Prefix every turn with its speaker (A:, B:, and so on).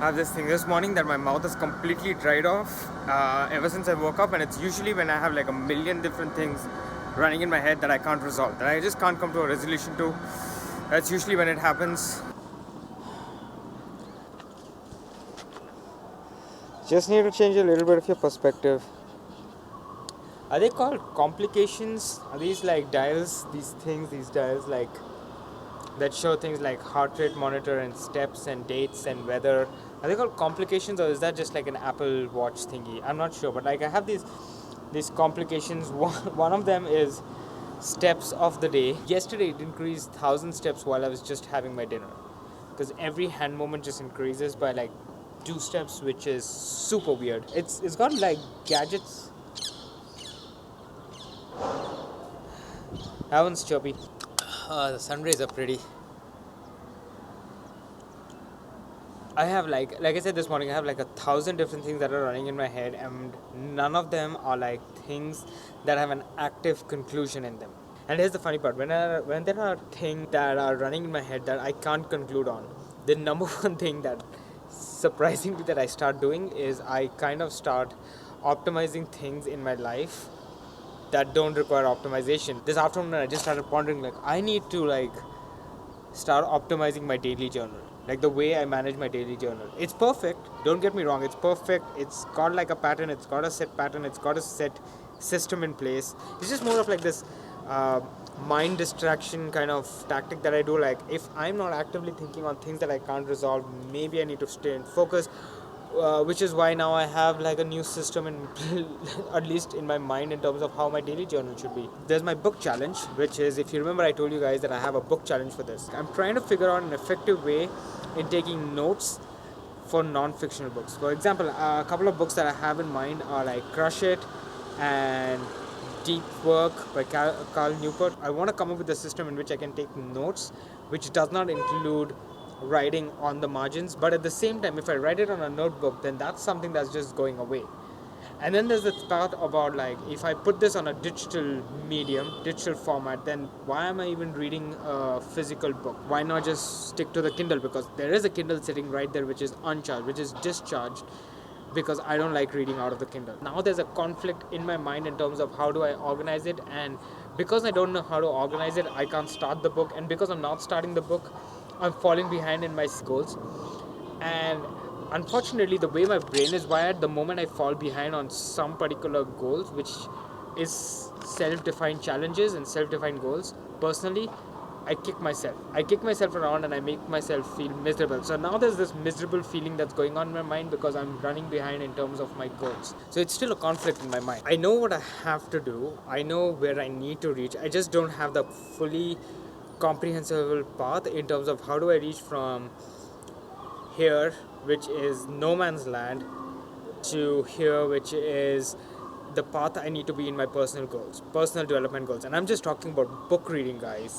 A: I have this thing this morning that my mouth is completely dried off ever since I woke up, and it's usually when I have like a million different things running in my head that I can't resolve, that I just can't come to a resolution to. That's usually when it happens. Just need to change a little bit of your perspective. Are they called complications? Are these like dials, these dials like that show things like heart rate monitor and steps and dates and weather? Are they called complications, or is that just like an Apple Watch thingy? I'm not sure, but like I have these complications. One of them is steps of the day. Yesterday it increased 1,000 steps while I was just having my dinner, because every hand movement just increases by like 2 steps, which is super weird. It's got like gadgets. That one's chirpy. The sun rays are pretty. I have like I said this morning, I have like 1,000 different things that are running in my head, and none of them are like things that have an active conclusion in them. And here's the funny part: when there are things that are running in my head that I can't conclude on, the number one thing that surprisingly that I start doing is I kind of start optimizing things in my life that don't require optimization. This afternoon I just started pondering, like I need to like start optimizing my daily journal, like the way I manage my daily journal. It's perfect, don't get me wrong, it's perfect, it's got like a pattern, it's got a set pattern, it's got a set system in place. It's just more of like this uh, mind distraction kind of tactic that I do. Like if I'm not actively thinking on things that I can't resolve, maybe I need to stay in focus, which is why now I have like a new system in at least in my mind, in terms of how my daily journal should be. There's my book challenge, which is, if you remember, I told you guys that I have a book challenge for this. I'm trying to figure out an effective way in taking notes for non-fictional books. For example, a couple of books that I have in mind are like Crush It and Deep Work by Carl Newport. I want to come up with a system in which I can take notes, which does not include writing on the margins, but at the same time, if I write it on a notebook, then that's something that's just going away. And then there's the thought about, like, if I put this on a digital medium, digital format, then why am I even reading a physical book? Why not just stick to the Kindle? Because there is a Kindle sitting right there which is uncharged, which is discharged, because I don't like reading out of the Kindle. Now there's a conflict in my mind in terms of how do I organize it, and because I don't know how to organize it, I can't start the book, and because I'm not starting the book, I'm falling behind in my goals. And unfortunately, the way my brain is wired, the moment I fall behind on some particular goals, which is self-defined challenges and self-defined goals, personally, I kick myself around and I make myself feel miserable. So now there's this miserable feeling that's going on in my mind because I'm running behind in terms of my goals. So it's still a conflict in my mind. I know what I have to do, I know where I need to reach, I just don't have the fully comprehensible path in terms of how do I reach from here, which is no man's land, to here, which is the path I need to be in my personal goals, personal development goals. And I'm just talking about book reading, guys.